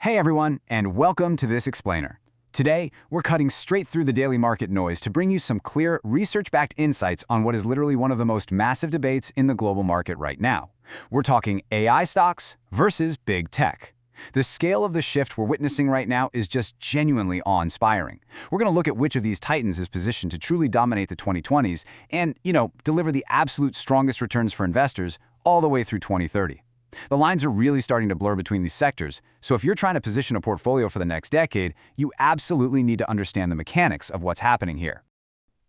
Hey everyone, and welcome to this explainer. Today, we're cutting straight through the daily market noise to bring you some clear, research-backed insights on what is literally one of the most massive debates in the global market right now. We're talking AI stocks versus big tech. The scale of the shift we're witnessing right now is just genuinely awe-inspiring. We're going to look at which of these titans is positioned to truly dominate the 2020s and, deliver the absolute strongest returns for investors all the way through 2030. The lines are really starting to blur between these sectors, so if you're trying to position a portfolio for the next decade, you absolutely need to understand the mechanics of what's happening here.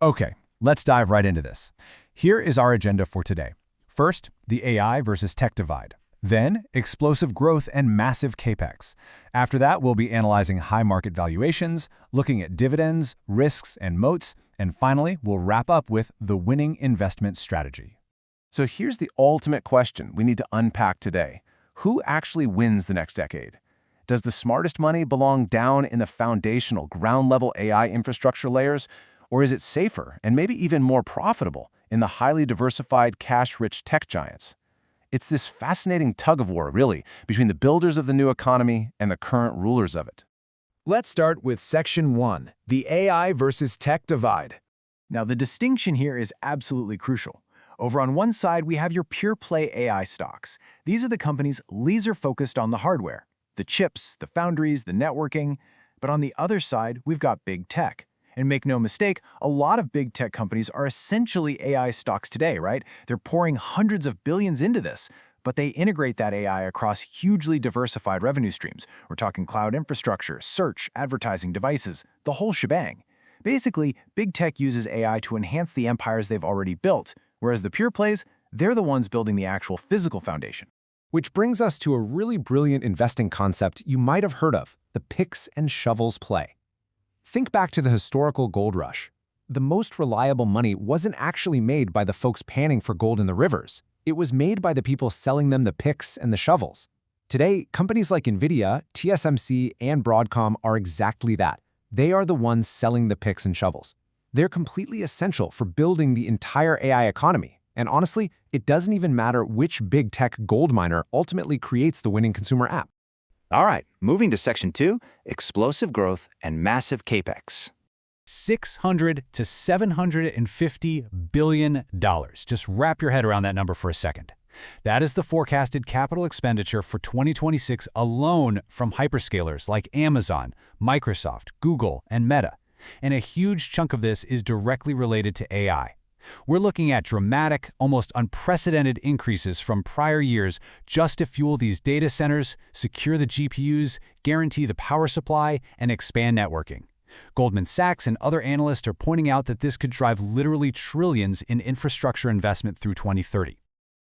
Okay, let's dive right into this. Here is our agenda for today. First, the AI versus tech divide. Then, explosive growth and massive capex. After that, we'll be analyzing high market valuations, looking at dividends, risks, and moats, and finally, we'll wrap up with the winning investment strategy. So here's the ultimate question we need to unpack today. Who actually wins the next decade? Does the smartest money belong down in the foundational ground-level AI infrastructure layers, or is it safer and maybe even more profitable in the highly diversified, cash-rich tech giants? It's this fascinating tug-of-war, really, between the builders of the new economy and the current rulers of it. Let's start with Section 1, the AI versus tech divide. Now, the distinction here is absolutely crucial. Over on one side, we have your pure-play AI stocks. These are the companies laser-focused on the hardware, the chips, the foundries, the networking. But on the other side, we've got big tech. And make no mistake, a lot of big tech companies are essentially AI stocks today, right? They're pouring hundreds of billions into this, but they integrate that AI across hugely diversified revenue streams. We're talking cloud infrastructure, search, advertising, devices, the whole shebang. Basically, big tech uses AI to enhance the empires they've already built, whereas the pure plays, they're the ones building the actual physical foundation. Which brings us to a really brilliant investing concept you might have heard of, the picks and shovels play. Think back to the historical gold rush. The most reliable money wasn't actually made by the folks panning for gold in the rivers. It was made by the people selling them the picks and the shovels. Today, companies like Nvidia, TSMC, and Broadcom are exactly that. They are the ones selling the picks and shovels. They're completely essential for building the entire AI economy. And honestly, it doesn't even matter which big tech gold miner ultimately creates the winning consumer app. All right, moving to Section 2, explosive growth and massive capex. $600 to $750 billion. Just wrap your head around that number for a second. That is the forecasted capital expenditure for 2026 alone from hyperscalers like Amazon, Microsoft, Google, and Meta. And a huge chunk of this is directly related to AI. We're looking at dramatic, almost unprecedented increases from prior years just to fuel these data centers, secure the GPUs, guarantee the power supply, and expand networking. Goldman Sachs and other analysts are pointing out that this could drive literally trillions in infrastructure investment through 2030.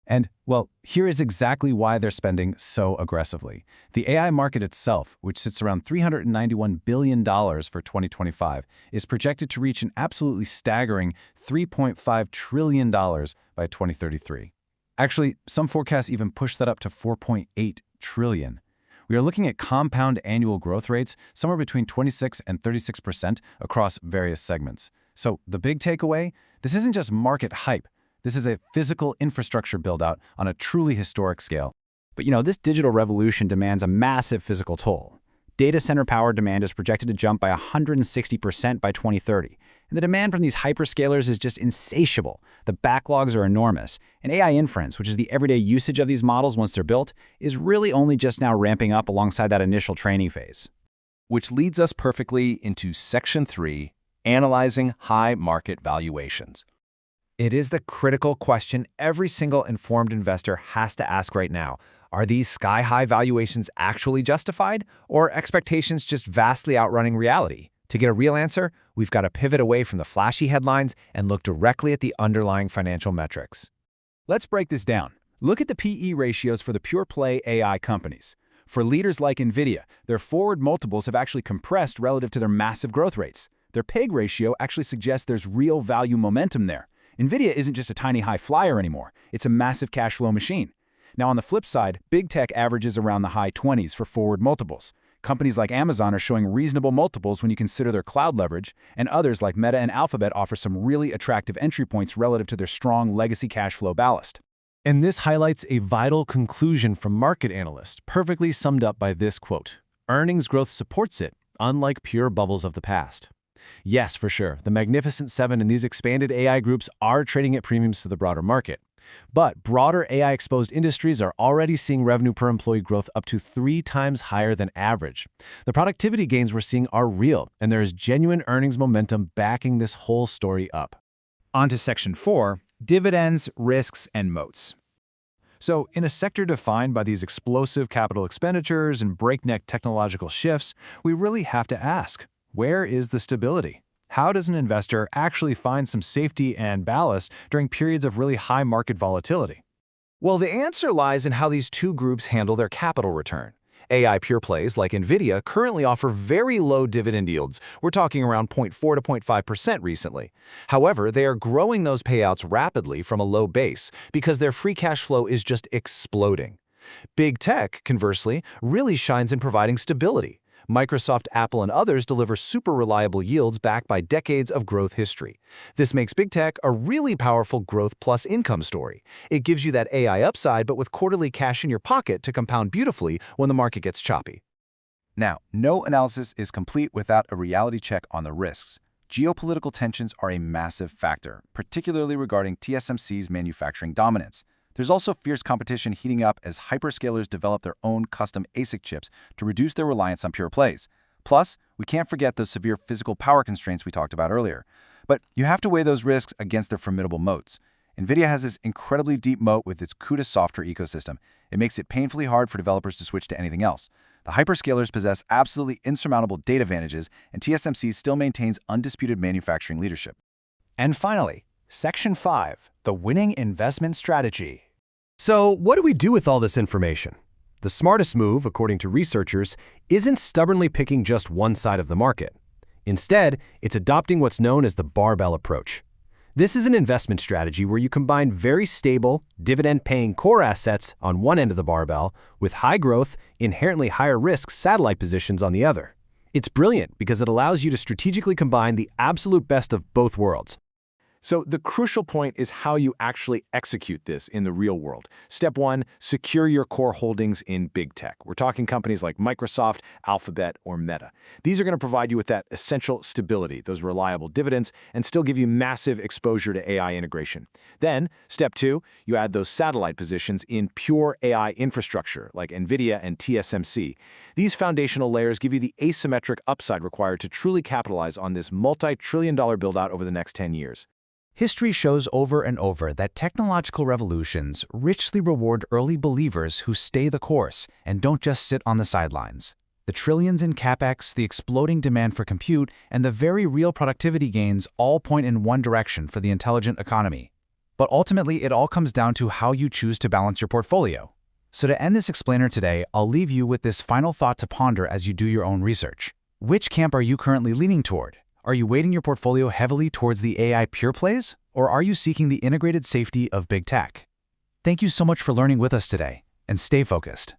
And, well, here is exactly why they're spending so aggressively. The AI market itself, which sits around $391 billion for 2025, is projected to reach an absolutely staggering $3.5 trillion by 2033. Actually, some forecasts even push that up to $4.8 trillion. We are looking at compound annual growth rates somewhere between 26 and 36% across various segments. So the big takeaway? This isn't just market hype. This is a physical infrastructure build-out on a truly historic scale. But this digital revolution demands a massive physical toll. Data center power demand is projected to jump by 160% by 2030. And the demand from these hyperscalers is just insatiable. The backlogs are enormous. And AI inference, which is the everyday usage of these models once they're built, is really only just now ramping up alongside that initial training phase. Which leads us perfectly into Section 3, analyzing high market valuations. It is the critical question every single informed investor has to ask right now. Are these sky-high valuations actually justified, or expectations just vastly outrunning reality? To get a real answer, we've got to pivot away from the flashy headlines and look directly at the underlying financial metrics. Let's break this down. Look at the PE ratios for the pure-play AI companies. For leaders like Nvidia, their forward multiples have actually compressed relative to their massive growth rates. Their PEG ratio actually suggests there's real value momentum there. Nvidia isn't just a tiny high flyer anymore, it's a massive cash flow machine. Now on the flip side, big tech averages around the high 20s for forward multiples. Companies like Amazon are showing reasonable multiples when you consider their cloud leverage, and others like Meta and Alphabet offer some really attractive entry points relative to their strong legacy cash flow ballast. And this highlights a vital conclusion from market analysts, perfectly summed up by this quote: earnings growth supports it, unlike pure bubbles of the past. Yes, for sure, the Magnificent Seven and these expanded AI groups are trading at premiums to the broader market. But broader AI-exposed industries are already seeing revenue per employee growth up to 3 times higher than average. The productivity gains we're seeing are real, and there is genuine earnings momentum backing this whole story up. On to Section 4, Dividends, Risks, and Moats. So, in a sector defined by these explosive capital expenditures and breakneck technological shifts, we really have to ask, where is the stability? How does an investor actually find some safety and ballast during periods of really high market volatility? Well, the answer lies in how these two groups handle their capital return. AI pure plays like Nvidia currently offer very low dividend yields. We're talking around 0.4 to 0.5% recently. However, they are growing those payouts rapidly from a low base because their free cash flow is just exploding. Big tech, conversely, really shines in providing stability. Microsoft, Apple, and others deliver super reliable yields backed by decades of growth history. This makes big tech a really powerful growth plus income story. It gives you that AI upside, but with quarterly cash in your pocket to compound beautifully when the market gets choppy. Now, no analysis is complete without a reality check on the risks. Geopolitical tensions are a massive factor, particularly regarding TSMC's manufacturing dominance. There's also fierce competition heating up as hyperscalers develop their own custom ASIC chips to reduce their reliance on pure plays. Plus, we can't forget those severe physical power constraints we talked about earlier. But you have to weigh those risks against their formidable moats. Nvidia has this incredibly deep moat with its CUDA software ecosystem. It makes it painfully hard for developers to switch to anything else. The hyperscalers possess absolutely insurmountable data advantages, and TSMC still maintains undisputed manufacturing leadership. And finally, Section 5, the winning investment strategy. So, what do we do with all this information? The smartest move, according to researchers, isn't stubbornly picking just one side of the market. Instead, it's adopting what's known as the barbell approach. This is an investment strategy where you combine very stable, dividend-paying core assets on one end of the barbell with high growth, inherently higher risk satellite positions on the other. It's brilliant because it allows you to strategically combine the absolute best of both worlds. So the crucial point is how you actually execute this in the real world. Step 1, secure your core holdings in big tech. We're talking companies like Microsoft, Alphabet, or Meta. These are going to provide you with that essential stability, those reliable dividends, and still give you massive exposure to AI integration. Then, step 2, you add those satellite positions in pure AI infrastructure like Nvidia and TSMC. These foundational layers give you the asymmetric upside required to truly capitalize on this multi-trillion-dollar build-out over the next 10 years. History shows over and over that technological revolutions richly reward early believers who stay the course and don't just sit on the sidelines. The trillions in capex, the exploding demand for compute, and the very real productivity gains all point in one direction for the intelligent economy. But ultimately, it all comes down to how you choose to balance your portfolio. So to end this explainer today, I'll leave you with this final thought to ponder as you do your own research. Which camp are you currently leaning toward? Are you weighting your portfolio heavily towards the AI pure plays, or are you seeking the integrated safety of big tech? Thank you so much for learning with us today, and stay focused.